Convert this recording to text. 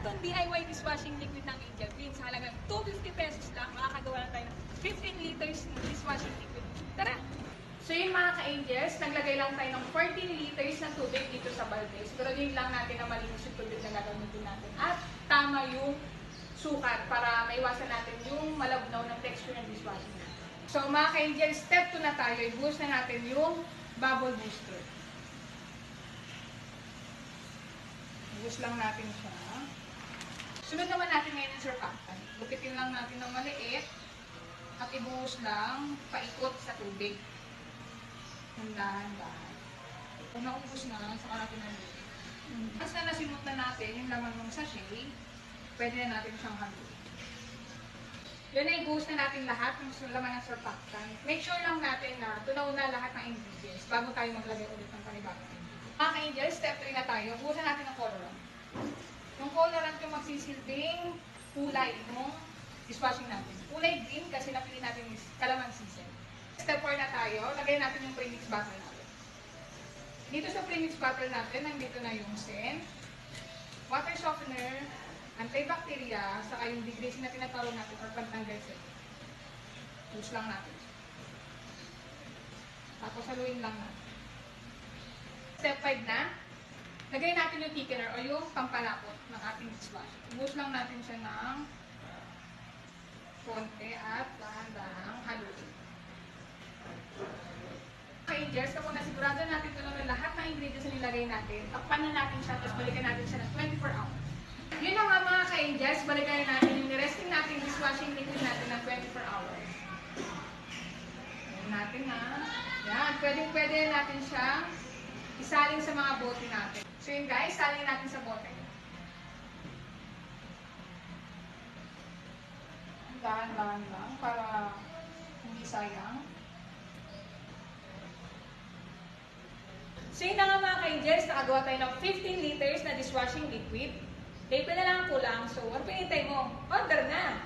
itong DIY dishwashing liquid ng Angel Clean sa halagang 250 pesos lang, makakagawa na tayo ng 15 liters na dishwashing liquid. Tara! So yun mga ka-angels, naglagay lang tayo ng 14 liters na tubig dito sa balde. Siguraduhin lang natin na malinis yung tubig na gagamitin natin. At tama yung sukat para maiwasan natin yung malabnaw ng texture ng dishwashing natin. So mga ka-angels, step 2 na tayo. I-boost na natin yung bubble booster. I-boost lang natin siya. Sunod naman natin ngayon yung surfactant. Lupitin lang natin ng maliit at i-boost lang paikot sa tubig. Dahan-dahan. Kung naubos na, saka natin haluin. Basta nasimot na natin yung laman ng sachet, pwede na natin siyang haluin. Yun na i-boost na natin lahat ng laman ng surfactant. Make sure lang natin na tunaw na lahat ng ingredients bago tayo maglagay ulit ng panibagong ingredients. Mga ka-angels, step 3 na tayo. Buhusan natin ng colorant. Yung colorant yung magsisilbing kulay ng dishwashing natin. Kulay green kasi napili natin is calamansi scent. Step 4 na tayo, lagay natin yung premix butter natin. Dito sa premix butter natin, nandito na yung scent, water softener, antibacteria, saka yung degreasing na tinatawag natin or pantanggal scent. Use lang natin. Tapos haluin lang natin. Step 5 na, lagay natin yung thickener o yung pampalapot ng ating dishwasher. Boost lang natin siya ng konti at dahan-dahang haluin. Angels, kapag nasigurado natin ito naman lahat ng ingredients na nilagay natin, takpan na natin siya, tapos balikan natin siya ng 24 hours. Yun na nga mga ka-angels, balikan na natin yung resting natin dishwashing liquid natin ng 24 hours. Ayan natin ha. Yan, pwede natin siyang isalin sa mga bote natin. So yun guys, salin natin sa bote. Dahan-dahan lang para hindi sayang. So yun na nga mga ka-angels, nakagawa tayo ng 15 liters na dishwashing liquid. Label na lang ang kulang. So, ano pinintay mo? Order na!